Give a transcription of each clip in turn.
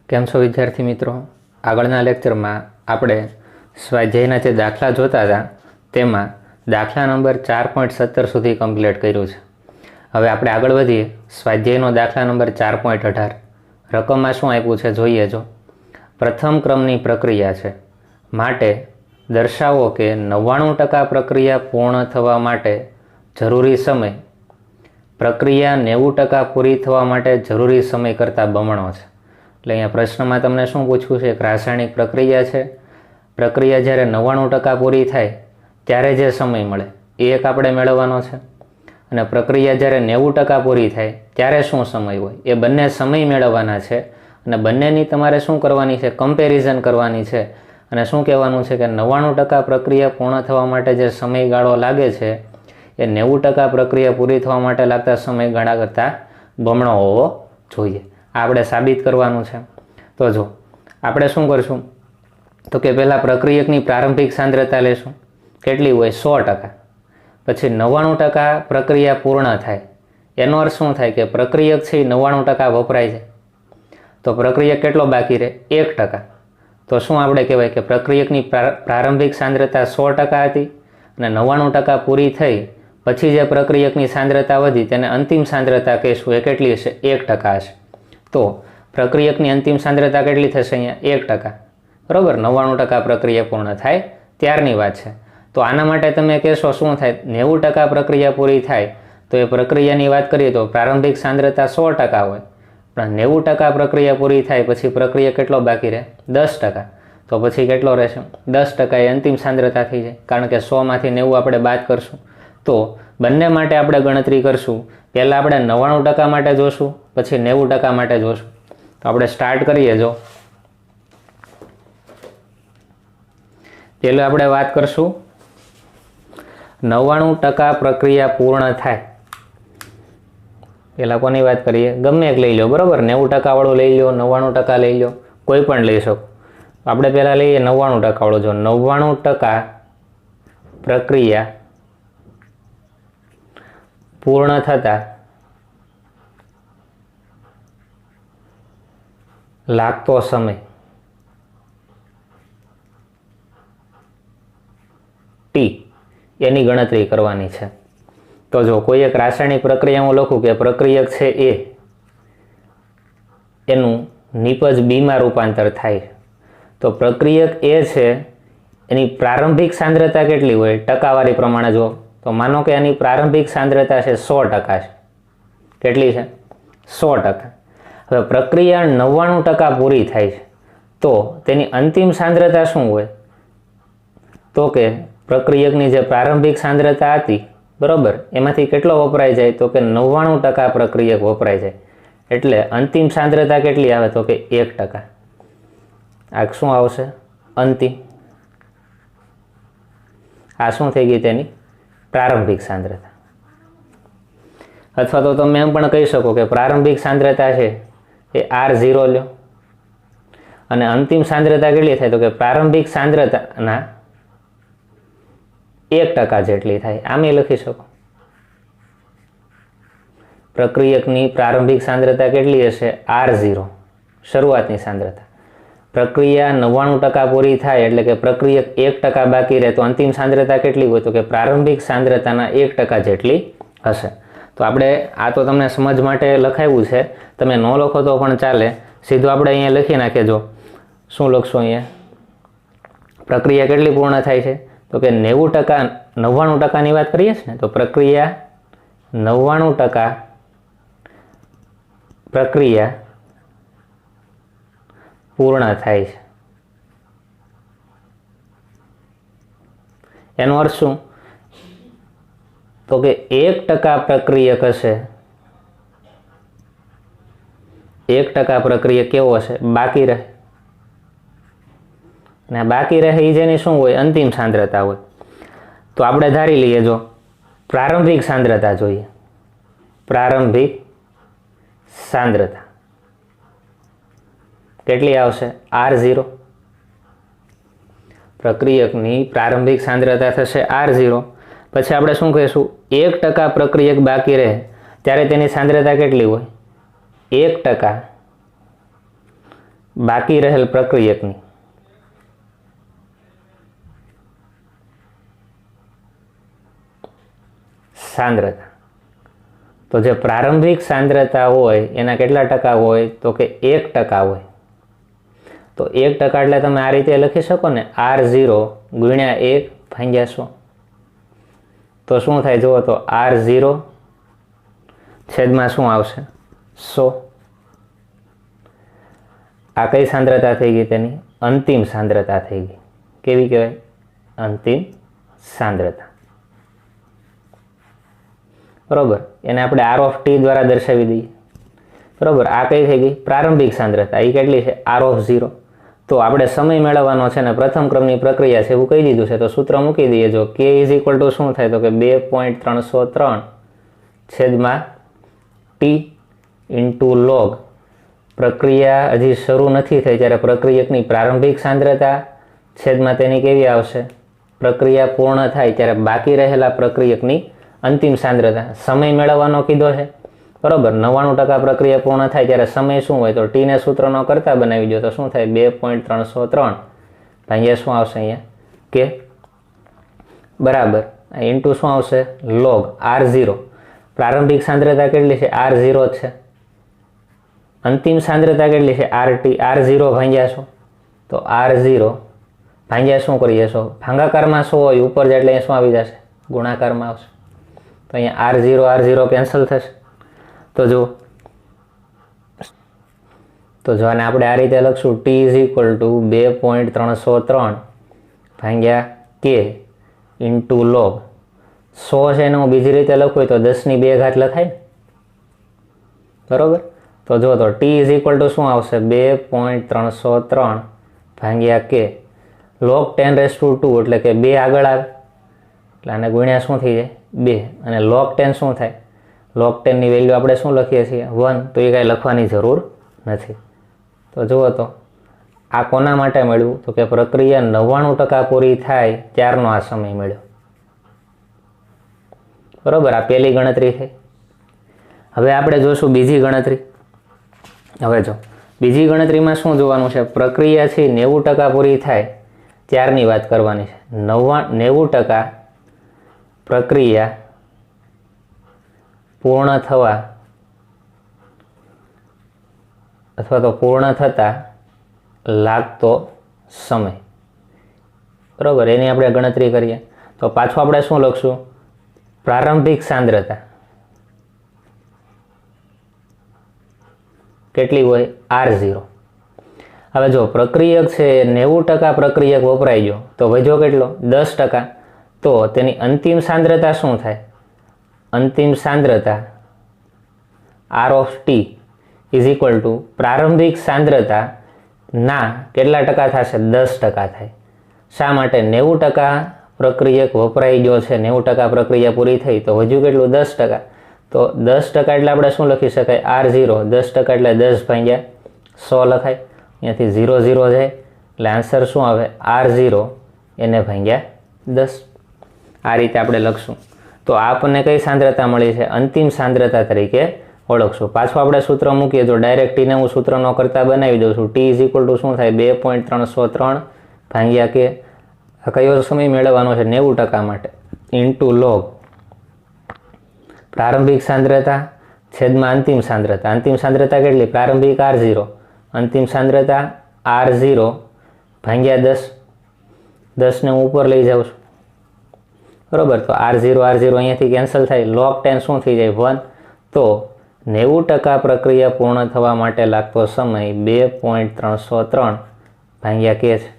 કેમ છો વિદ્યાર્થી મિત્રો? આગળના લેક્ચરમાં આપણે સ્વાધ્યાયના જે દાખલા જોતા હતા તેમાં દાખલા નંબર 4.17 સુધી કમ્પ્લીટ કર્યું છે. હવે આપણે આગળ વધીએ. સ્વાધ્યાયનો દાખલા નંબર 4.18 રકમમાં શું આપ્યું છે જોઈએ. જો પ્રથમ ક્રમની પ્રક્રિયા છે માટે દર્શાવો કે 99% પ્રક્રિયા પૂર્ણ થવા માટે જરૂરી સમય પ્રક્રિયા 90% પૂરી થવા માટે જરૂરી સમય કરતાં બમણો છે. એટલે અહીંયા પ્રશ્નમાં તમને શું પૂછ્યું છે? એક રાસાયણિક પ્રક્રિયા છે. પ્રક્રિયા જ્યારે 99% પૂરી થાય ત્યારે જે સમય મળે એ એક આપણે મેળવવાનો છે, અને પ્રક્રિયા જ્યારે 90% પૂરી થાય ત્યારે શું સમય હોય એ બંને સમય મેળવવાના છે. અને બંનેની તમારે શું કરવાની છે? કમ્પેરિઝન કરવાની છે. અને શું કહેવાનું છે કે 99% પ્રક્રિયા પૂર્ણ થવા માટે જે સમયગાળો લાગે છે એ 90% પ્રક્રિયા પૂરી થવા માટે લાગતા સમયગાળા કરતાં બમણો હોવો જોઈએ. આપણે સાબિત કરવાનું છે. તો જો આપણે શું કરશું તો કે પહેલાં પ્રક્રિયકની પ્રારંભિક સાંદ્રતા લેશું. કેટલી હોય? 100%. પછી 99% પ્રક્રિયા પૂર્ણ થાય. એનો અર્થ શું થાય કે પ્રક્રિયક છે એ 99% વપરાય છે, તો પ્રક્રિયક કેટલો બાકી રહે? 1%. તો શું આપણે કહેવાય કે પ્રક્રિયકની પ્રારંભિક સાંદ્રતા 100% હતી અને 99% પૂરી થઈ પછી જે પ્રક્રિયકની સાંદ્રતા વધી તેને અંતિમ સાંદ્રતા કહીશું. એ કેટલી હશે? 1% હશે. તો પ્રક્રિયકની અંતિમ સાંદ્રતા કેટલી થશે? અહીંયા 1%. બરાબર. 99% પ્રક્રિયા પૂર્ણ થાય ત્યારની વાત છે. તો આના માટે તમે કહેશો શું થાય? 90% પ્રક્રિયા પૂરી થાય તો એ પ્રક્રિયાની વાત કરીએ તો પ્રારંભિક સાંદ્રતા 100% હોય, પણ 90% પ્રક્રિયા પૂરી થાય પછી પ્રક્રિયા કેટલો બાકી રહે? 10%. તો પછી કેટલો રહેશે? 10% એ અંતિમ સાંદ્રતા થઈ જાય, કારણ કે 100માંથી 90 આપણે બાદ કરશું. તો બંને માટે આપણે ગણતરી કરશું. પહેલાં આપણે 99% માટે જોશું, પછી 90% માટે જોશું. તો આપણે સ્ટાર્ટ કરીએ. જો પહેલાં આપણે વાત કરશું 99% પ્રક્રિયા પૂર્ણ થાય. પહેલાં કોની વાત કરીએ? ગમે એક લઈ લો. બરાબર. 90% વાળું લઈ લો, 99% લઈ લો, કોઈ પણ લઈ શકો. આપણે પહેલાં લઈએ 99% વાળું. જો 99% પ્રક્રિયા પૂર્ણ થતા લાગતો સમય ટી એની ગણતરી કરવાની છે. તો જો કોઈ એક રાસાયણિક પ્રક્રિયા હું લખું કે પ્રક્રિયક છે એ, એનું નિપજ બીમાં રૂપાંતર થાય, તો પ્રક્રિયક એ છે એની પ્રારંભિક સાંદ્રતા કેટલી હોય? ટકાવારી પ્રમાણે જો તો માનો કે એની પ્રારંભિક સાંદ્રતા છે 100% છે. કેટલી છે? 100%. હવે પ્રક્રિયા 99% પૂરી થાય છે તો તેની અંતિમ સાંદ્રતા શું હોય? તો કે પ્રક્રિયકની જે પ્રારંભિક સાંદ્રતા હતી, બરાબર, એમાંથી કેટલો વપરાય જાય? તો કે 99% પ્રક્રિયક વપરાય જાય. એટલે અંતિમ સાંદ્રતા કેટલી આવે? તો કે 1%. આ શું આવશે? અંતિમ. આ શું થઈ ગઈ? તેની પ્રારંભિક સાંદ્રતા. અથવા તો તમે એમ પણ કહી શકો કે પ્રારંભિક સાંદ્રતા છે એ R0 લ્યો અને અંતિમ સાંદ્રતા કેટલી થાય? તો કે પ્રારંભિક સાંદ્રતાના 1% જેટલી થાય. આમ એ લખી શકો. પ્રક્રિયકની પ્રારંભિક સાંદ્રતા કેટલી હશે? R0, શરૂઆતની સાંદ્રતા. પ્રક્રિયા 99% પૂરી થાય એટલે કે પ્રક્રિયક 1% બાકી રહે તો અંતિમ સાંદ્રતા કેટલી હોય? તો કે પ્રારંભિક સાંદ્રતાના 1% જેટલી હશે. તો આપણે આ તો તમને સમજ માટે લખાવ્યું છે, તમે ન લખો તો પણ ચાલે. સીધું આપણે અહીંયા લખી નાખીએ. જો શું લખશું અહીંયા? પ્રક્રિયા કેટલી પૂર્ણ થાય છે? તો કે 90%, 99%ની વાત કરીએ છીએ ને, તો પ્રક્રિયા 99% પ્રક્રિયા પૂર્ણ થાય છે. એનો અર્થ શું? તો કે 1% પ્રક્રિયક હશે, 1% પ્રક્રિયક કેવો હશે? બાકી રહે. અને બાકી રહે એ જેની શું હોય? અંતિમ સાંદ્રતા હોય. તો આપણે ધારી લઈએ. જો પ્રારંભિક સાંદ્રતા જોઈએ. પ્રારંભિક સાંદ્રતા કેટલી આવશે? R0. પ્રક્રિયકની પ્રારંભિક સાંદ્રતા થશે R0. પછી આપણે શું કહીશું? 1% પ્રક્રિયક બાકી રહે ત્યારે તેની સાંદ્રતા કેટલી હોય? 1% બાકી રહેલ પ્રક્રિયકની સાંદ્રતા. તો જે પ્રારંભિક સાંદ્રતા હોય એના કેટલા ટકા હોય? તો કે 1% હોય. તો 1% એટલે તમે આ રીતે લખી શકો ને, R0 ગુણ્યા 1 ભાગ્યા 100. તો શું થાય જુઓ તો, R0 છેદમાં શું આવશે? 100. આ કઈ સાંદ્રતા થઈ ગઈ? તેની અંતિમ સાંદ્રતા થઈ ગઈ. કેવી કહેવાય? અંતિમ સાંદ્રતા. બરોબર, એને આપણે R of t દ્વારા દર્શાવી દઈએ. બરોબર, આ કઈ થઈ ગઈ? પ્રારંભિક સાંદ્રતા. એ કેટલી છે? R of 0. તો આપણે સમય મેળવવાનો છે ને પ્રથમ ક્રમની પ્રક્રિયા છે એવું કહી દીધું છે. તો સૂત્ર મૂકી દઈએ. જો k ઇઝ ઇક્વલ ટુ શું થાય? તો કે 2.303 છેદમાં t ઇન્ટુ log. પ્રક્રિયા હજી શરૂ નથી થઈ ત્યારે પ્રક્રિયકની પ્રારંભિક સાંદ્રતા છેદમાં તેની કેવી આવશે? પ્રક્રિયા પૂર્ણ થાય ત્યારે બાકી રહેલા પ્રક્રિયકની અંતિમ સાંદ્રતા. સમય મેળવવાનો કીધો છે. બરોબર, 99% પ્રક્રિયા પૂર્ણ થાય ત્યારે સમય શું હોય? તો t ને સૂત્રનો કરતા બનાવી દો તો શું થાય? 2.303 ભાગ્યા શું આવશે અહીંયા? કે બરાબર ઇન્ટુ શું આવશે? log R0. પ્રારંભિક સાંદ્રતા કેટલી છે? R0 જ છે. અંતિમ સાંદ્રતા કેટલી છે? RT. R0 ભાગ્યા શું? તો R0 ભાગ્યા શું કરીએ? છો ભાગાકારમાં શું હોય ઉપર જાય એટલે શું આવી જશે? ગુણાકારમાં આવશે. તો અહીંયા R0 કેન્સલ થશે. તો જો આને આપણે આ રીતે લખશું, t ઇઝ ઇક્વલ ટુ 2.303 ભાગ્યા k ઇન્ટુ log 100 છે એને હું બીજી રીતે લખું હોય તો 10⁻² લખાય. બરોબર, તો જો તો t ઇઝ ઇક્વલ ટુ શું આવશે? 2.303 ભાગ્યા k log 10⁻² એટલે કે 2 આગળ આવે એટલે આને ગુણ્યા શું થઈ જાય? 2. અને log 10 શું થાય? log 10 ની વેલ્યુ આપણે શું લખીએ છીએ? 1. તો એ કાંઈ લખવાની જરૂર નથી. તો જુઓ તો આ કોના માટે મળ્યું? તો કે પ્રક્રિયા 99% પૂરી થાય ત્યારનો આ સમય મળ્યો. બરોબર, આ પહેલી ગણતરી થઈ. હવે આપણે જોશું બીજી ગણતરી. હવે જો બીજી ગણતરીમાં શું જોવાનું છે? પ્રક્રિયા છે 90% પૂરી થાય ત્યારની વાત કરવાની છે. 90% પ્રક્રિયા પૂર્ણ થવા અથવા તો પૂર્ણ થતા લાગતો સમય. બરોબર, એની આપણે ગણતરી કરીએ તો પાછું આપણે શું લખશું? પ્રારંભિક સાંદ્રતા કેટલી હોય? R0. હવે જો પ્રક્રિયક છે 90% પ્રક્રિયક વપરાઈ ગયો તો વધ્યો કેટલો? 10%. તો તેની અંતિમ સાંદ્રતા શું થાય? અંતિમ સાંદ્રતા R of t is equal two પ્રારંભિક સાંદ્રતા ના કેટલા ટકા થશે? 10% થાય. શા માટે? 90% પ્રક્રિયક વપરાઈ ગયો છે, 90% પ્રક્રિયા પૂરી થઈ તો વધ્યું કેટલું? 10%. તો 10% એટલે આપણે શું લખી શકાય? R0. 10% એટલે 10 ભાગ્યા 100 લખાય. અહીંયાથી 0 0 જાય એટલે આન્સર શું આવે? R0 એને ભાગ્યા 10. આ રીતે આપણે લખશું. તો આપણને કઈ સાંદ્રતા મળી છે? અંતિમ સાંદ્રતા તરીકે ઓળખશું. પાછું આપણે સૂત્ર મૂકીએ તો ડાયરેક્ટ ટીને હું સૂત્રનો કરતા બનાવી દઉં છું. t ઇઝ ઇક્વલ ટુ શું થાય? 2.303 ભાગ્યા કે આ કયો સમય મેળવવાનો છે? 90% માટે ઇન્ટુ log પ્રારંભિક સાંદ્રતા છેદમાં અંતિમ સાંદ્રતા. અંતિમ સાંદ્રતા કેટલી? પ્રારંભિક R0, અંતિમ સાંદ્રતા R0 ભાગ્યા 10. 10 ને હું ઉપર લઈ જાઉં છું. બરોબર, તો R0 અહીંયાથી કેન્સલ થાય. log 10 શું થઈ જાય? 1. તો 90% પ્રક્રિયા પૂર્ણ થવા માટે લાગતો સમય 2.303 ભાગ્યા k છે.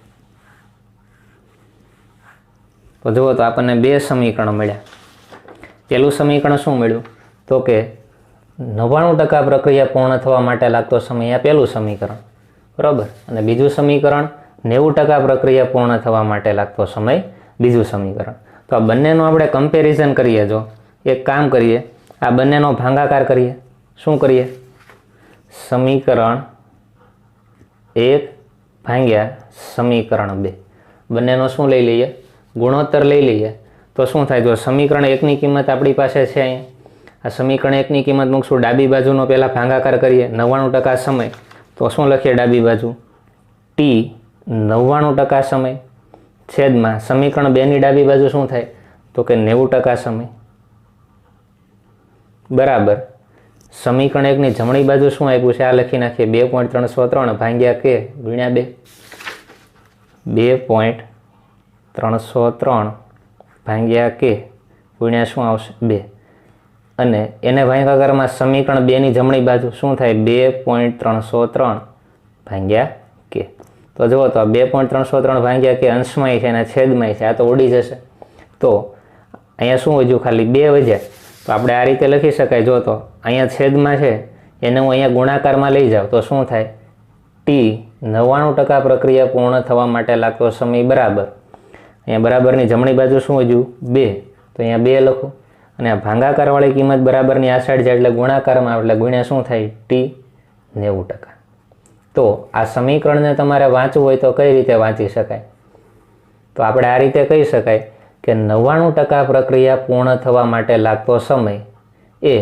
તો જુઓ તો આપણને બે સમીકરણો મળ્યા. પહેલું સમીકરણ શું મળ્યું? તો કે 99% પ્રક્રિયા પૂર્ણ થવા માટે લાગતો સમય આ પહેલું સમીકરણ. બરોબર, અને બીજું સમીકરણ 90% પ્રક્રિયા પૂર્ણ થવા માટે લાગતો સમય બીજું સમીકરણ. તો આ બંનેનું આપણે કમ્પેરિઝન કરીએ. જો એક કામ કરીએ, આ બંનેનો ભાગાકાર કરીએ. શું કરીએ? સમીકરણ 1 ભાગ્યા સમીકરણ 2 બંનેનો શું લઈ લઈએ? ગુણોત્તર લઈ લઈએ. તો શું થાય? જો સમીકરણ 1ની કિંમત આપણી પાસે છે અહીંયા, આ સમીકરણ 1ની કિંમત મૂકશું. ડાબી બાજુનો પહેલાં ભાગાકાર કરીએ. 99% સમય તો શું લખીએ ડાબી બાજુ? ટી 99% સમય છેદમાં સમીકરણ 2ની ડાબી બાજુ શું થાય તો કે 90% સમય બરાબર સમીકરણ 1ની જમણી બાજુ શું આપ્યું છે આ લખી નાખીએ 2.303 ભાગ્યા કે ગુણ્યા 2 2.303 ભાગ્યા કે ગુણ્યા શું આવશે 2 અને એને ભાગાકારમાં સમીકરણ 2ની જમણી બાજુ શું થાય 2.303 ભાગ્યા કે તો જુઓ તો 2.303 ભાગ્યા કે અંશમાં છે અને છેદમાં છે આ તો ઉડી જશે તો અહીંયા શું વધ્યું ખાલી 2 વધ્યા તો આપણે આ રીતે લખી શકાય જો તો અહીંયા છેદમાં છે એને હું અહીંયા ગુણાકારમાં લઈ જાઉં તો શું થાય ટી 99% પ્રક્રિયા પૂર્ણ થવા માટે લાગતો સમય બરાબર અહીંયા બરાબરની જમણી બાજુ શું વધ્યું 2 તો અહીંયા 2 લખું અને આ ભાગાકારવાળી કિંમત બરાબરની આ સાઈડ જાય એટલે ગુણાકારમાં આવે એટલે ગુણ્યા શું થાય ટી 90%. તો આ સમીકરણને તમારે વાંચવું હોય તો કઈ રીતે વાંચી શકાય તો આપણે આ રીતે કહી શકાય કે 99% પ્રક્રિયા પૂર્ણ થવા માટે લાગતો સમય એ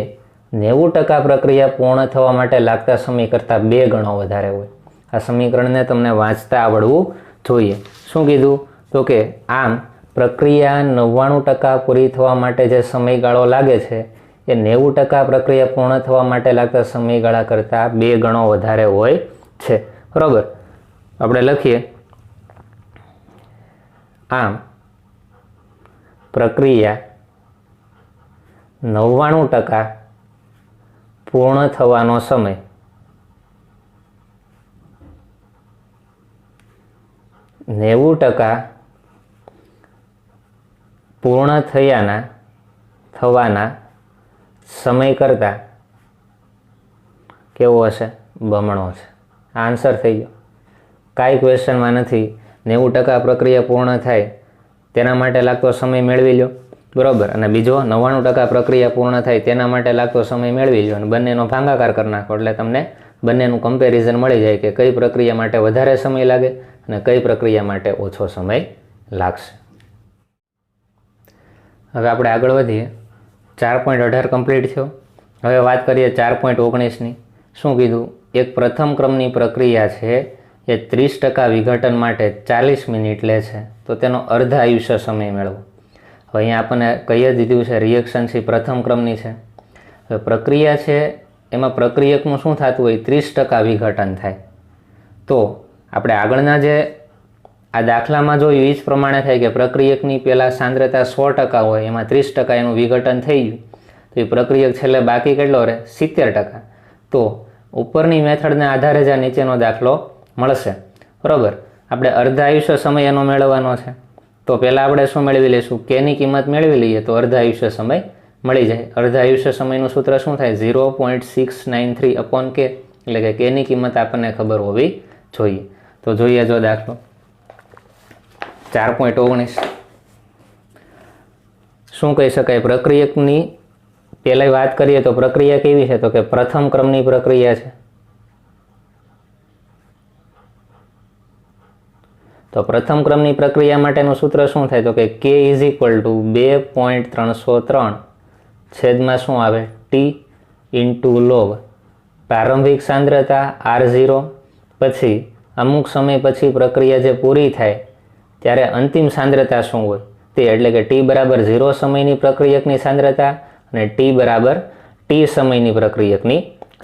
90% પ્રક્રિયા પૂર્ણ થવા માટે લાગતા સમય કરતાં 2 ગણો વધારે હોય. આ સમીકરણને તમને વાંચતા આવડવું જોઈએ. શું કીધું તો કે આમ પ્રક્રિયા 99% પૂરી થવા માટે જે સમયગાળો લાગે છે એ 90% પ્રક્રિયા પૂર્ણ થવા માટે લાગતા સમયગાળા કરતાં 2 ગણો વધારે હોય છે. બરાબર આપણે લખીએ આમ પ્રક્રિયા 99% પૂર્ણ થવાનો સમય 90% પૂર્ણ થવાના સમય કરતાં કેવો હશે બમણો છે. આન્સર થઈ ગયો. કાંઈ ક્વેશ્ચનમાં નથી. 90% પ્રક્રિયા પૂર્ણ થાય તેના માટે લાગતો સમય મેળવી લો બરાબર અને બીજો 99% પ્રક્રિયા પૂર્ણ થાય તેના માટે લાગતો સમય મેળવી લો અને બંનેનો ભાગાકાર કરી નાખો એટલે તમને બંનેનું કમ્પેરિઝન મળી જાય કે કઈ પ્રક્રિયા માટે વધારે સમય લાગે અને કઈ પ્રક્રિયા માટે ઓછો સમય લાગશે. હવે આપણે આગળ વધીએ. 4.18 કમ્પ્લીટ થયો. હવે વાત કરીએ 4.19ની. શું કીધું એક પ્રથમ ક્રમની પ્રક્રિયા છે એ 30% વિઘટન માટે 40 મિનિટ લે છે તો તેનો અર્ધ આયુષ્ય સમય મેળવો. હવે અહીંયા આપણને કહી જ દીધું છે રિએક્શન પ્રથમ ક્રમની છે. હવે પ્રક્રિયા છે એમાં પ્રક્રિયકનું શું થતું હોય 30% વિઘટન થાય તો આપણે આગળના જે આ દાખલામાં જોયું એ જ પ્રમાણે થાય કે પ્રક્રિયકની પહેલાં સાંદ્રતા 100% હોય એમાં 30% એનું વિઘટન થઈ ગયું તો એ પ્રક્રિયક છેલ્લે બાકી કેટલો રહે 70%. તો ઉપરની મેથડના આધારે જ આ નીચેનો દાખલો મળશે બરાબર. આપણે અર્ધ આયુષ્ય સમય એનો મેળવવાનો છે તો પહેલાં આપણે શું મેળવી લઈશું કેની કિંમત મેળવી લઈએ તો અર્ધ આયુષ્ય સમય મળી જાય. અર્ધ આયુષ્ય સમયનું સૂત્ર શું થાય 0.693/k એટલે કે કેની કિંમત આપણને ખબર હોવી જોઈએ. તો જોઈએ જો દાખલો 4.19 શું કહી શકાય પ્રક્રિયકની પહેલાં વાત કરીએ તો પ્રક્રિયા કેવી છે તો કે પ્રથમ ક્રમની પ્રક્રિયા છે. તો પ્રથમ ક્રમની પ્રક્રિયા માટેનું સૂત્ર શું થાય તો કે K = 2.303 છેદમાં શું આવે T log પ્રારંભિક સાંદ્રતા R0 પછી અમુક સમય પછી પ્રક્રિયા જે પૂરી થાય ત્યારે અંતિમ સાંદ્રતા શું હોય તે એટલે કે T બરાબર 0 સમયની પ્રક્રિયકની સાંદ્રતા અને T બરાબર T સમયની પ્રક્રિયકની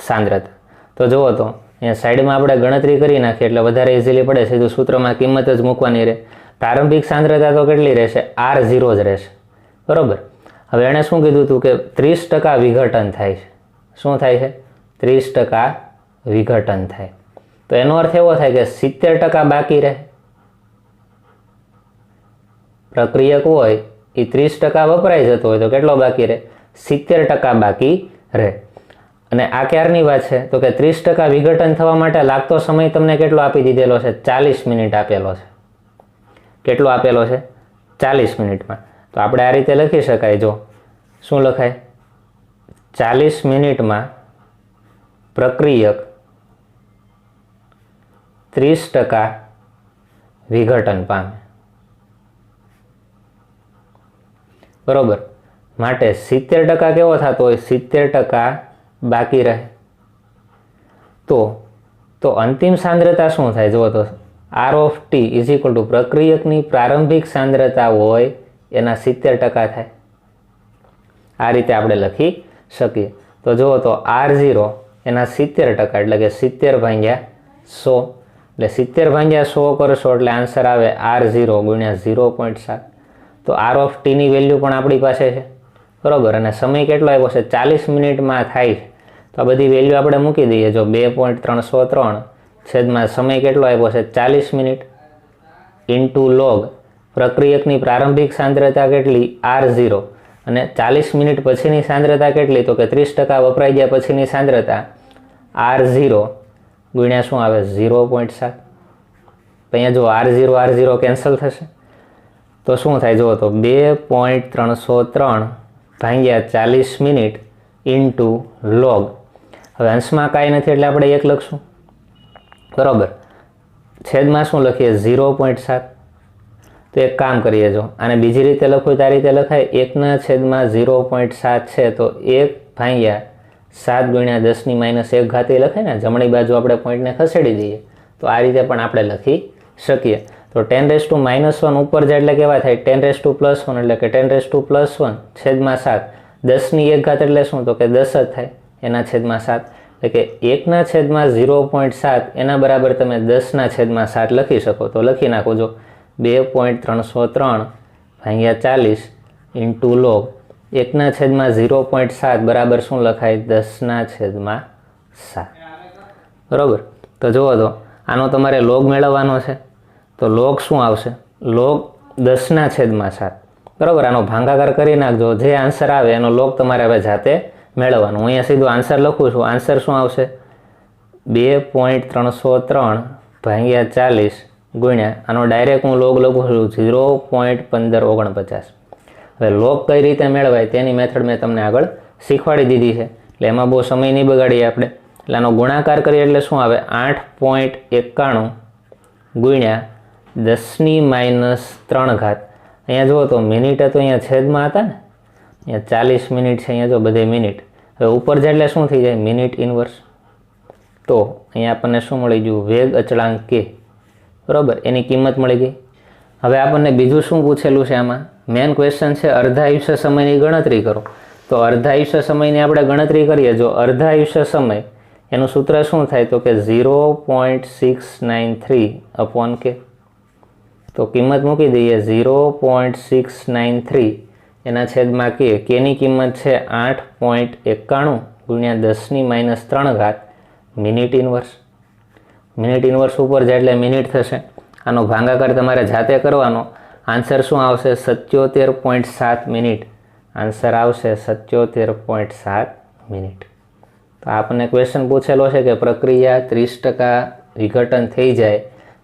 સાંદ્રતા. તો જુઓ તો અહીંયા સાઈડમાં આપણે ગણતરી કરી નાખીએ એટલે વધારે ઇઝીલી પડે. સીધું સૂત્રમાં કિંમત જ મૂકવાની રહે. પ્રારંભિક સાંદ્રતા તો કેટલી રહેશે R0 જ રહેશે બરાબર. હવે એણે શું કીધું હતું કે 30% વિઘટન થાય છે. શું થાય છે 30% વિઘટન થાય તો એનો અર્થ એવો થાય કે 70% બાકી રહે. પ્રક્રિયક હોય એ 30% વપરાઈ જતો હોય તો કેટલો બાકી રહે 70% બાકી રહે. અને આ ક્યારની વાત છે તો કે 30% વિઘટન થવા માટે લાગતો સમય તમને કેટલો આપી દીધેલો છે 40 મિનિટ આપેલો છે. કેટલો આપેલો છે 40 મિનિટમાં. તો આપણે આ રીતે લખી શકાય જો શું લખાય 40 મિનિટમાં પ્રક્રિયક 30% વિઘટન પામે બરોબર. માટે 70% કેવો થતો હોય 70% બાકી રહે તો અંતિમ સાંદ્રતા શું થાય જુઓ તો R of T is equal to પ્રક્રિયકની પ્રારંભિક સાંદ્રતા હોય એના 70% થાય. આ રીતે આપણે લખી શકીએ. તો જુઓ તો R0 એના 70% એટલે કે 70 ભાગ્યા 100 એટલે 70 ભાગ્યા 100 કરશો એટલે આન્સર આવે R0 ગુણ્યા 0.7. તો આર ઓફ ટીની વેલ્યુ પણ આપણી પાસે છે, બરાબર. અને સમય કેટલો આવ્યો છે? 40 મિનિટમાં થાય છે. તો આ બધી વેલ્યુ આપણે મૂકી દઈએ. જો 2.303 છેદમાં સમય કેટલો આવ્યો છે? 40 મિનિટ ઇન્ટુ લોગ પ્રક્રિયકની પ્રારંભિક સાંદ્રતા કેટલી? R0 અને 40 મિનિટ પછીની સાંદ્રતા કેટલી? તો કે 30% વપરાઈ ગયા પછીની સાંદ્રતા R0 ગુણ્યા શું આવે? 0.7. અહીંયા જો R0 કેન્સલ થશે તો શું થાય? જુઓ તો 2.303 ભાગ્યા 40 મિનિટ ઇન્ટુ લોગ. હવે અંશમાં કાંઈ નથી એટલે આપણે 1 લખશું, બરાબર. છેદમાં શું લખીએ? 0.7. તો એક કામ કરીએ, જો આને બીજી રીતે લખવું તો આ રીતે લખાય. 1/0.7 છે તો 1 ભાગ્યા 7 ગુણ્યા 10⁻1 લખાય ને. જમણી બાજુ આપણે પોઈન્ટને ખસેડી દઈએ તો આ રીતે પણ આપણે લખી શકીએ. તો 10⁻1 ઉપર જાય એટલે કેવા થાય? 10⁻+1 એટલે કે 10⁻+1 છેદમાં 7. 10⁻1 એટલે શું? તો કે 10 જ થાય એના છેદમાં 7. એટલે કે 1/0.7 એના બરાબર તમે 10/7 લખી શકો. તો લખી નાખો. જો 2.303 ભાગ્યા 40 ઇન્ટુ લોગ 1/0.7 બરાબર શું લખાય? 10/7. બરાબર. તો જુઓ તો આનો તમારે લોગ મેળવવાનો છે તો લોગ શું આવશે? લોગ 10/7. બરાબર. આનો ભાગાકાર કરી નાખજો. જે આન્સર આવે એનો લોગ તમારે હવે જાતે મેળવવાનો. હું અહીંયા સીધો આન્સર લખું છું. આન્સર શું આવશે? 2.303 ભાગ્યા 40 ગુણ્યા આનો ડાયરેક્ટ હું લોગ લખું છું 0.1549. હવે લોગ કઈ રીતે મેળવાય તેની મેથડ મેં તમને આગળ શીખવાડી દીધી છે, એટલે એમાં બહુ સમય નહીં બગાડીએ આપણે. એટલે આનો ગુણાકાર કરીએ એટલે શું આવે? 8.91 ગુણ્યા 10⁻3. અહીંયા જુઓ તો મિનિટ તો અહીંયા છેદમાં હતા ને, અહીંયા 40 મિનિટ છે. અહીંયા જો બધે મિનિટ. હવે ઉપર જાય એટલે શું થઈ જાય? Minute inverse. તો અહીંયા આપણને શું મળી ગયું? વેગ અચળાંક કે, બરાબર, એની કિંમત મળી ગઈ. હવે આપણને બીજું શું પૂછેલું છે? આમાં મેન ક્વેશ્ચન છે અર્ધા આયુષ્ય સમયની ગણતરી કરો. તો અર્ધા આયુષ્ય સમયની આપણે ગણતરી કરીએ. જો અર્ધા આયુષ્ય સમય એનું સૂત્ર શું થાય? તો કે 0.693/k. તો કિંમત મૂકી દઈએ 0.693 એના છેદમાં કે. કેની કિંમત છે 8.91 ગુણ્યા 10⁻3 મિનિટ ઇનવર્સ. મિનિટ ઇનવર્સ ઉપર જાય એટલે મિનિટ થશે. આનો ભાગાકાર તમારે જાતે કરવાનો. આન્સર શું આવશે? 77.7 મિનિટ. આન્સર આવશે 77.7 મિનિટ. તો આપણને ક્વેશ્ચન પૂછેલો છે કે પ્રક્રિયા 30% વિઘટન થઈ જાય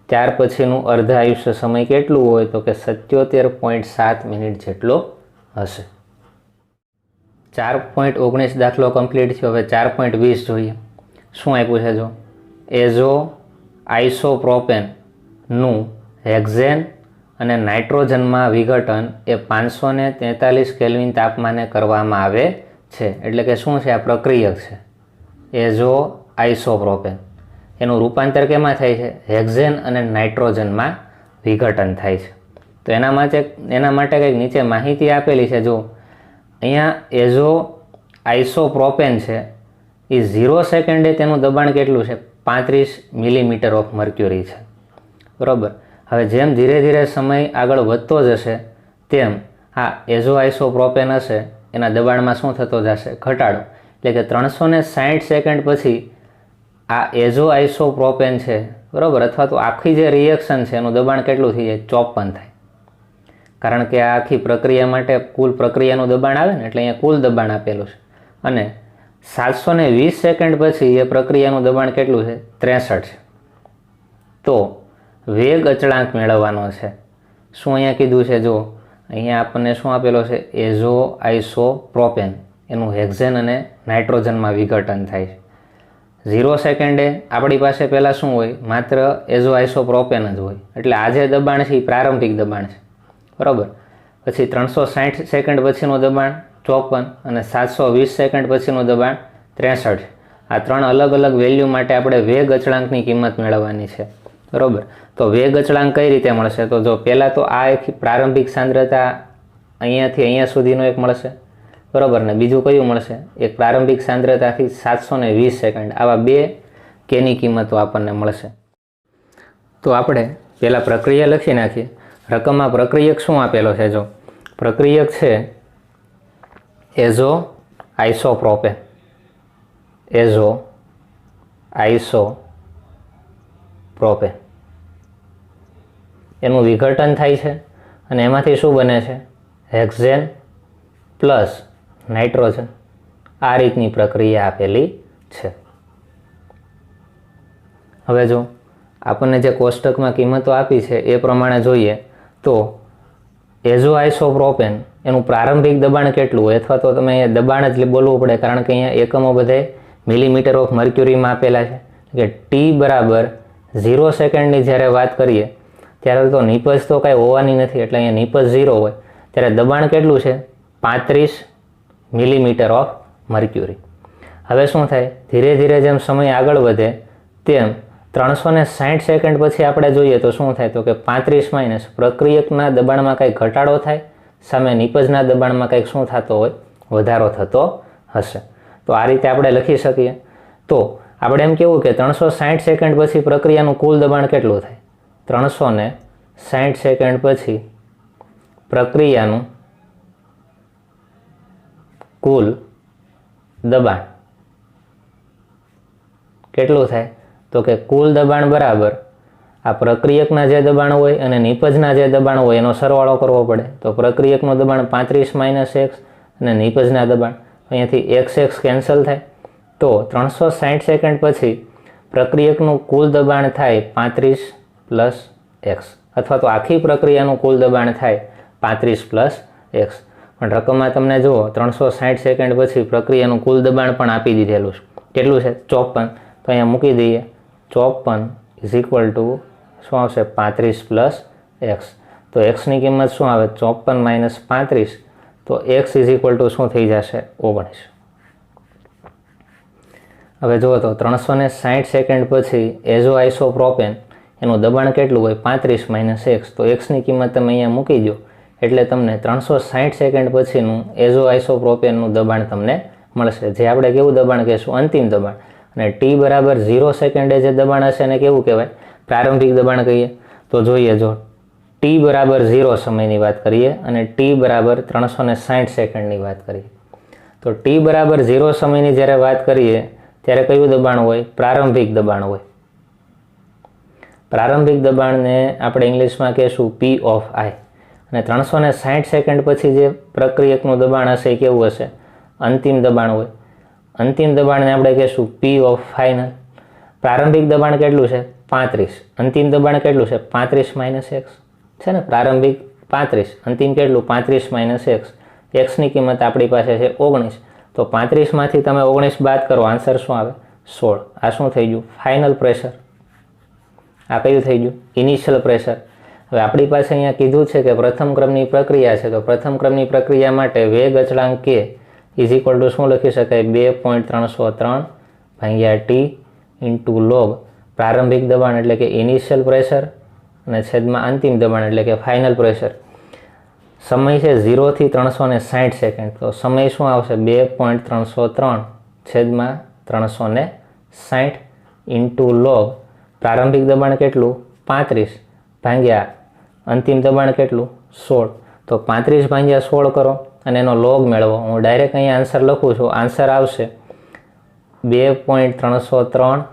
ત્યાર પછીનું અર્ધ આયુષ્ય સમય કેટલું હોય? તો કે 77.7 મિનિટ જેટલો હશે. 4.19 દાખલો કમ્પ્લીટ થયો. હવે 4.20 જોઈએ. શું આપ્યું છે? જો એઝો આઇસોપ્રોપેનનું હેક્ઝેન અને નાઇટ્રોજનમાં વિઘટન એ 543 કેલ્વિન તાપમાને કરવામાં આવે છે. એટલે કે શું છે? આ પ્રક્રિયક છે એઝો આઇસોપ્રોપેન. એનું રૂપાંતર કેમાં થાય છે? હેક્ઝેન અને નાઇટ્રોજનમાં વિઘટન થાય છે. તો એના માટે કંઈક નીચે માહિતી આપેલી છે. જો અહીંયા એઝો આઇસોપ્રોપેન છે એ 0 સેકન્ડે તેનું દબાણ કેટલું છે? 35 મિલીમીટર ઓફ મર્ક્યુરી છે, બરાબર. હવે જેમ ધીરે ધીરે સમય આગળ વધતો જશે તેમ આ એઝો આઇસોપ્રોપેન હશે એના દબાણમાં શું થતો જશે? ઘટાડો. એટલે કે 360 સેકન્ડ પછી આ એઝો આઇસોપ્રોપેન છે, બરાબર, અથવા તો આખી જે રિએક્શન છે એનું દબાણ કેટલું થઈ જાય? 54 થાય. કારણ કે આ આખી પ્રક્રિયા માટે કુલ પ્રક્રિયાનું દબાણ આવે ને, એટલે અહીંયા કુલ દબાણ આપેલું છે. અને 720 સેકન્ડ પછી એ પ્રક્રિયાનું દબાણ કેટલું છે? 63 છે. તો વેગ અચળાંક મેળવવાનો છે. શું અહીંયા કીધું છે? જો અહીંયા આપણને શું આપેલો છે? એઝો આઇસોપ્રોપેન એનું હેક્ઝેન અને નાઇટ્રોજનમાં વિઘટન થાય છે. 0 સેકન્ડે આપણી પાસે પહેલાં શું હોય? માત્ર એઝો આઇસોપ્રોપેન જ હોય. એટલે આ જે દબાણ છે એ પ્રારંભિક દબાણ છે, બરાબર. પછી 360 સેકન્ડ પછીનું દબાણ 54 અને 720 સેકન્ડ પછીનું દબાણ 63 છે. આ ત્રણ અલગ અલગ વેલ્યુ માટે આપણે વેગ અચળાંકની કિંમત મેળવવાની છે. બરાબર. તો વેગ અચળાંક કઈ રીતે મળશે? તો જો પહેલાં તો આ એક પ્રારંભિક સાંદ્રતા અહીંયાથી અહીંયા સુધીનો એક મળશે, બરાબર, ને બીજું કયું મળશે? એક પ્રારંભિક સાંદ્રતાથી 720 સેકન્ડ. આવા બે કેની કિંમતો આપણને મળશે. તો આપણે પહેલાં પ્રક્રિયા લખી નાખીએ. રકમમાં પ્રક્રિયક શું આપેલો છે? જો પ્રક્રિયક છે એઝો આઇસોપ્રોપેન. એઝો આઇસોપ્રોપેન એનું વિઘટન થાય છે અને એમાંથી શું બને છે? Hexane plus nitrogen. આ રીતની પ્રક્રિયા આપેલી છે. હવે જો આપણને જે કોષ્ટકમાં કિંમતો આપી છે એ પ્રમાણે જોઈએ તો એઝો આઇસોપ્રોપેન એનું પ્રારંભિક દબાણ કેટલું હોય, અથવા તો તમે અહીંયા દબાણ જ બોલવું પડે, કારણ કે અહીંયા એકમો બધે મિલીમીટર ઓફ મર્ક્યુરીમાં આપેલા છે કે ટી બરાબર 0 સેકન્ડની જ્યારે વાત કરીએ ત્યારે તો નિપજ તો કાંઈ હોવાની નથી, એટલે અહીંયા નિપજ 0 હોય ત્યારે દબાણ કેટલું છે? 35 મિલીમીટર ઓફ મર્ક્યુરી. હવે શું થાય? ધીરે ધીરે જેમ સમય આગળ વધે તેમ 360 સેકન્ડ પછી આપણે જોઈએ તો શું થાય? તો કે 35 માઇનસ પ્રક્રિયકના દબાણમાં કંઈક ઘટાડો થાય, સામે નિપજના દબાણમાં કંઈક શું થતો હોય? વધારો થતો હશે. તો આ રીતે આપણે લખી શકીએ. તો આપણે એમ કેવું કે 360 સેકન્ડ પછી પ્રક્રિયાનું કુલ દબાણ કેટલું થાય? 360 સેકન્ડ પછી પ્રક્રિયાનું કુલ દબાણ કેટલું થાય? તો કે કુલ દબાણ બરાબર આ પ્રક્રિયકના જે દબાણ હોય અને નિપજના જે દબાણ હોય એનો સરવાળો કરવો પડે. તો પ્રક્રિયકનું દબાણ 35 માઇનસ એક્સ અને નિપજના દબાણ અહીંયાથી x કેન્સલ થાય. તો 360 સેકન્ડ પછી પ્રક્રિયકનું કુલ દબાણ થાય 35 પ્લસ એક્સ, અથવા તો આખી પ્રક્રિયાનું કુલ દબાણ થાય 35 પ્લસ એક્સ. પણ રકમમાં તમને જુઓ 360 સેકન્ડ પછી પ્રક્રિયાનું કુલ દબાણ પણ આપી દીધેલું છે. કેટલું છે? 54. તો અહીંયા મૂકી દઈએ 54 ઇઝ ઇક્વલ ટુ શું આવશે? 35 પ્લસ એક્સ. તો એક્સની કિંમત શું આવે? 54 માઇનસ 35. તો એક્સ ઇઝ ઇક્વલ ટુ શું થઈ જશે? 19. હવે જુઓ તો 360 સેકન્ડ પછી એઝો આઇસોપ્રોપેન એનું દબાણ કેટલું હોય? 35 માઇનસ એક્સ. તો એક્સની કિંમત તમે અહીંયા મૂકી દો એટલે તમને 360 સેકન્ડ પછીનું એઝો આઇસોપ્રોપેનનું દબાણ તમને મળશે, જે આપણે કેવું દબાણ કહીશું? અંતિમ દબાણ. અને ટી બરાબર 0 સેકન્ડે જે દબાણ હશે એને કેવું કહેવાય? પ્રારંભિક દબાણ કહીએ. તો જોઈએ, જો ટી બરાબર 0 સમયની વાત કરીએ અને ટી બરાબર 360 સેકન્ડની વાત કરીએ. તો ટી બરાબર 0 સમયની જ્યારે વાત કરીએ ત્યારે કયું દબાણ હોય? પ્રારંભિક દબાણ હોય. પ્રારંભિક દબાણને આપણે ઇંગ્લિશમાં કહીશું પી ઓફ આઈ. અને 360 સેકન્ડ પછી જે પ્રક્રિયકનું દબાણ હશે એ કેવું હશે? અંતિમ દબાણ હોય. અંતિમ દબાણને આપણે કહીશું પી ઓફ ફાઇનલ. પ્રારંભિક દબાણ કેટલું છે? 35. અંતિમ દબાણ કેટલું છે? 35 માઇનસ એક્સ છે ને. પ્રારંભિક 35, અંતિમ કેટલું? 35 માઇનસ એક્સ. એક્સની કિંમત આપણી પાસે છે 19. તો 35માંથી તમે 19 બાદ કરો, આન્સર શું આવે? 16. આ શું થઈ ગયું? Final pressure. આ કયું થઈ ગયું? Initial pressure. હવે આપણી પાસે અહીંયા કીધું છે કે પ્રથમ ક્રમની પ્રક્રિયા છે. તો પ્રથમ ક્રમની પ્રક્રિયા માટે વેગ અચળાંક કે ઇઝ ઇક્વલ ટુ શું લખી શકાય? 2.303 ભાગ્યા ટી ઇન્ટુ લોગ પ્રારંભિક દબાણ એટલે કે ઇનિશિયલ પ્રેશર અને છેદમાં અંતિમ દબાણ એટલે કે ફાઇનલ પ્રેશર. સમય છે 0 થી 360 સેકન્ડ. તો સમય શું આવશે? 2.303 છેદમાં 360 ઇન્ટુ લોગ પ્રારંભિક દબાણ કેટલું? 35 ભાગ્યા અંતિમ દબાણ કેટલું? 16. તો 35 ભાગ્યા 16 કરો અને એનો લોગ મેળવો. હું ડાયરેક્ટ અહીંયા આન્સર લખું છું. આન્સર આવશે 2.303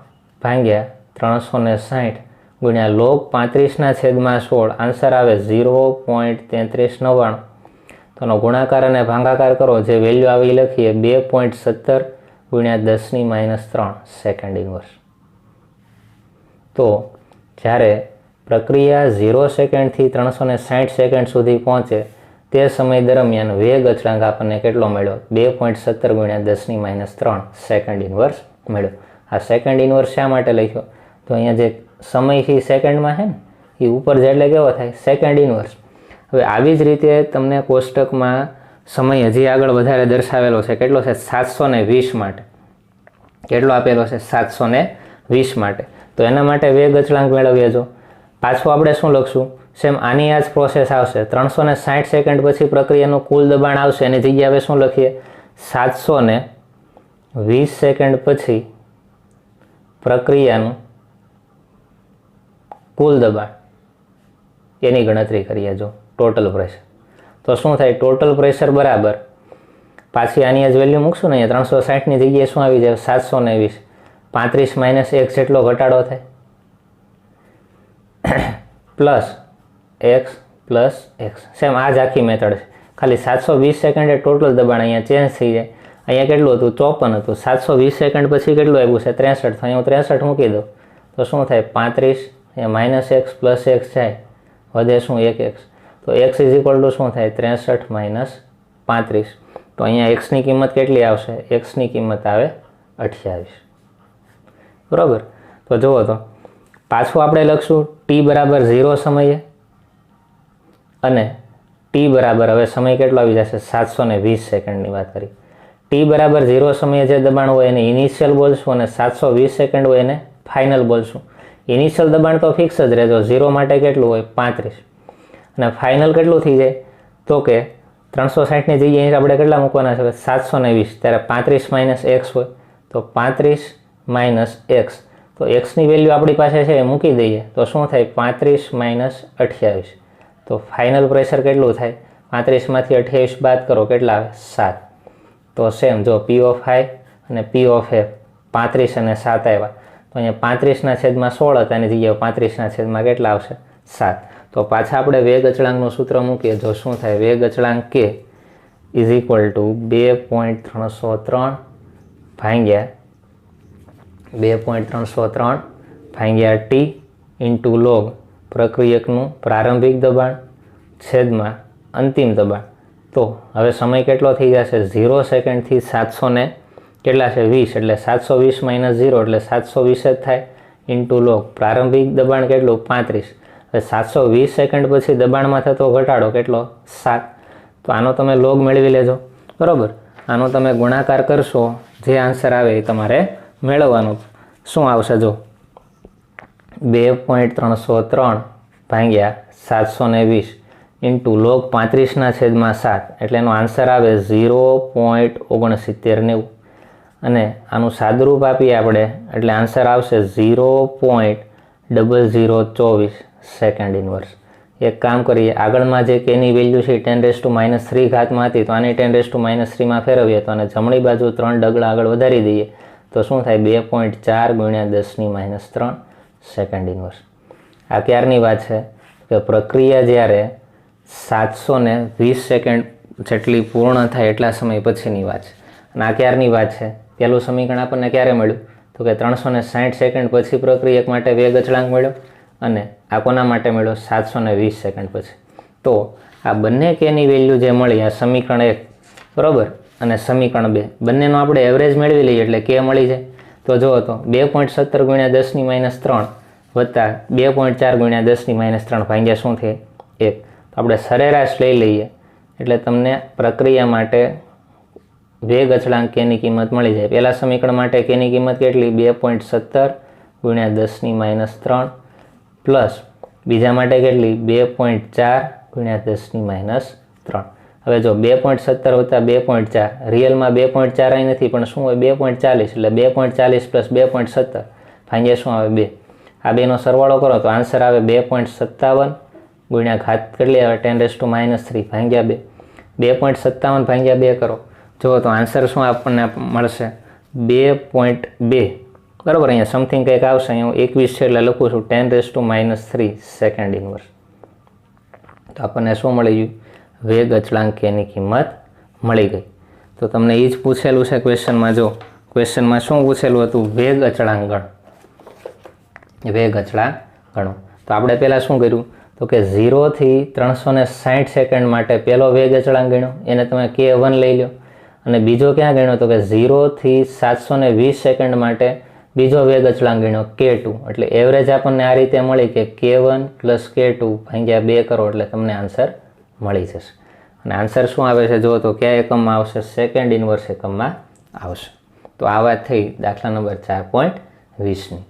ભાગ્યા 360 ગુણ્યા લોગ 35ના છેદમાં 16. આન્સર આવે 0.3399. તો એનો ગુણાકાર અને ભાગાકાર કરો, જે વેલ્યુ આવી લખીએ 2.17 ગુણ્યા 10⁻³ સેકન્ડ ઇન્વર્સ. તો જ્યારે પ્રક્રિયા 0 સેકન્ડથી 360 સેકન્ડ સુધી પહોંચે તે સમય દરમિયાન વેગ અચળાંક આપણને કેટલો મળ્યો? 2.17 ગુણ્યા 10⁻³ સેકન્ડ ઇન્વર્સ મળ્યો. આ સેકન્ડ ઇન્વર્સ શા માટે લખ્યો? તો અહીંયા જે સમય છે સેકન્ડમાં છે ને, એ ઉપર જાય એટલે કેવો થાય? Second inverse. હવે આવી જ રીતે તમને કોષ્ટકમાં સમય હજી આગળ વધારે દર્શાવેલો છે. કેટલો છે? 720 માટે. કેટલો આપેલો છે? 720 માટે. તો એના માટે વેગ અચળાંક મેળવીએ. જો પાછું આપણે શું લખશું, સેમ આની આ જ પ્રોસેસ આવશે. 360 સેકન્ડ પછી પ્રક્રિયાનું કુલ દબાણ આવશે, એની જગ્યાએ હવે શું લખીએ, 720 સેકન્ડ પછી પ્રક્રિયાનું કુલ દબાણ એની ગણતરી કરીએ. જો ટોટલ પ્રેશર, તો શું થાય, ટોટલ પ્રેશર બરાબર પાછી આની જ વેલ્યુ મૂકશું ને, અહીંયા 360ની જગ્યાએ શું આવી જાય, 720, 35 માઇનસ 1 જેટલો ઘટાડો થાય, plus x plus x. Same આ જ આખી મેથડ છે, ખાલી 720 સેકન્ડે ટોટલ દબાણ અહીંયા ચેન્જ થઈ જાય. અહીંયા કેટલું હતું, 54 હતું. 720 સેકન્ડ પછી કેટલું આવ્યું છે, 63. તો અહીંયા હું 63 મૂકી દઉં તો શું થાય, 35, અહીંયા માઇનસ એક્સ પ્લસ એક્સ જાય, વધે શું, 1x. તો x ઇઝ ઇક્વલ ટુ શું થાય, 63 માઇનસ 35. તો અહીંયા એક્સની કિંમત કેટલી આવશે, એક્સની કિંમત આવે 28. બરાબર. તો જુઓ, તો પાછું આપણે લખશું ટી બરાબર 0 સમયે, અને ટી બરાબર, હવે સમય કેટલો આવી જશે, 720 સેકન્ડની વાત કરી. ટી બરાબર 0 સમયે જે દબાણ હોય એને ઇનિશિયલ બોલશું, અને 720 સેકન્ડ હોય એને ફાઇનલ બોલશું. ઇનિશિયલ દબાણ તો ફિક્સ જ રહેજો, 0 માટે કેટલું હોય, 35, અને ફાઇનલ કેટલું થઈ જાય, તો કે 360ની જગ્યાએ આપણે કેટલા મૂકવાના છે, 720. ત્યારે 35 માઇનસ એક્સ હોય, તો 35 માઇનસ એક્સ. તો એક્સની વેલ્યુ આપણી પાસે છે એ મૂકી દઈએ તો શું થાય, 35 માઇનસ 28. તો ફાઇનલ પ્રેશર કેટલું થાય, 35માંથી 28 બાદ કરો, કેટલા આવે, 7. તો સેમ જો પી ઓફ આઈ અને પી ઓફ એફ 35 અને 7 આવ્યા, તો અહીંયા 35/16 હતા, એની જગ્યાએ 35/, કેટલા આવશે, 7. તો પાછા આપણે વેગ અચળાંકનું સૂત્ર મૂકીએ. જો શું થાય, વેગ અચળાંક કે ઇઝ ઇક્વલ ટુ 2.303 ભાગ્યા 2.303 ભાગ્યા ટી ઇન્ટુ લોગ પ્રક્રિયકનું પ્રારંભિક દબાણ છેદમાં અંતિમ દબાણ. તો હવે સમય કેટલો થઈ જશે, 0 સેકન્ડથી 700 ને કેટલા છે, 20, એટલે 720 માઇનસ 0 એટલે 720 જ થાય, ઇન્ટુ લોગ પ્રારંભિક દબાણ કેટલું, 35. હવે 720 સેકન્ડ પછી દબાણમાં થતો ઘટાડો કેટલો, 7. તો આનો તમે લોગ મેળવી લેજો. બરાબર. આનો તમે ગુણાકાર કરશો, જે આન્સર આવે એ તમારે મેળવવાનો. શું આવશે, જો 2.303 ભાગ્યા 720 ઇન્ટુ લોગ 35/7, એટલે એનો આન્સર આવે 0.6990. અને આનું સાદુરૂપ આપીએ આપણે, એટલે આન્સર આવશે 0.0024 સેકન્ડ ઇનવર્સ. એક કામ કરીએ, આગળમાં જે કેની વેલ્યુ છે 10⁻³ ઘાતમાં હતી, તો આને 10⁻³ ફેરવીએ તો આને જમણી બાજુ 3 ડગલા આગળ વધારી દઈએ તો શું થાય, 2.4 × 10⁻³ સેકન્ડ ઇનવર્સ. આ ક્યારની વાત છે કે પ્રક્રિયા જ્યારે 720 સેકન્ડ જેટલી પૂર્ણ થાય એટલા સમય પછીની વાત છે. અને આ ક્યારની વાત છે, પહેલું સમીકરણ આપણને ક્યારે મળ્યું, તો કે 360 સેકન્ડ પછી પ્રક્રિયક માટે વેગ અચળાંક મળ્યો, અને આ કોના માટે મળ્યો, 720 સેકન્ડ પછી. તો આ બંને કેની વેલ્યુ જે મળી, આ સમીકરણ 1 બરાબર અને સમીકરણ 2, બંનેનો આપણે એવરેજ મેળવી લઈએ એટલે કે મળી જાય. તો જુઓ, તો 2.17 × 10⁻³ વત્તા 2.4 × 10⁻³ ભાગ્યા શું થાય, 1. તો આપણે સરેરાશ લઈ લઈએ એટલે તમને પ્રક્રિયા માટે વેગ અચળાંક કેની કિંમત મળી જાય. પહેલા સમીકરણ માટે કેની કિંમત કેટલી, 2.17 × 10⁻³ પ્લસ બીજા માટે કેટલી, 2.4 × 10⁻³. હવે જો 2.17 વત્તા 2.4, રિયલમાં 2.4 અહીં નથી પણ શું હોય, 2.40, એટલે 2.40 પ્લસ 2.17 ભાગ્યા શું આવે, 2. આ બેનો સરવાળો કરો તો આન્સર આવે 2.57 ગુણ્યા ઘાત કેટલી આવે, 10⁻³ ભાગ્યા 2. 2.57 ભાગ્યા 2 કરો, જુઓ તો આન્સર શું આપણને મળશે, 2.2. બરાબર. અહીંયા સમથિંગ કંઈક આવશે, અહીંયા હું 21 છે એટલે લખું છું 10⁻³ સેકન્ડ ઇનવર્સ. તો આપણને શું મળી ગયું, વેગ અચળાંક કેની કિંમત મળી ગઈ. તો તમને એ જ પૂછેલું છે ક્વેશ્ચનમાં. જો ક્વેશ્ચનમાં શું પૂછેલું હતું, વેગ અચળાંક ગણ, વેગ અચળાંક ગણો. તો આપણે પહેલાં શું કર્યું, તો કે 0 થી 360 સેકન્ડ માટે પહેલો વેગ અચળાંક ગણ્યો, એને તમે K1 લઈ લો. અને બીજો ક્યાં ગણ્યો, તો કે 0 થી 720 સેકન્ડ માટે બીજો વેગ અચળાંક ગણ્યો K2. એટલે એવરેજ આપણને આ રીતે મળી કે K1 પ્લસ K2 ભાગ્યા 2 કરો એટલે તમને આન્સર મળી જશે. અને આન્સર શું આવે છે, જુઓ તો કયા એકમમાં આવશે, સેકન્ડ ઇનવર્સ એકમમાં આવશે. તો આ વાત થઈ દાખલા નંબર 4.20ની.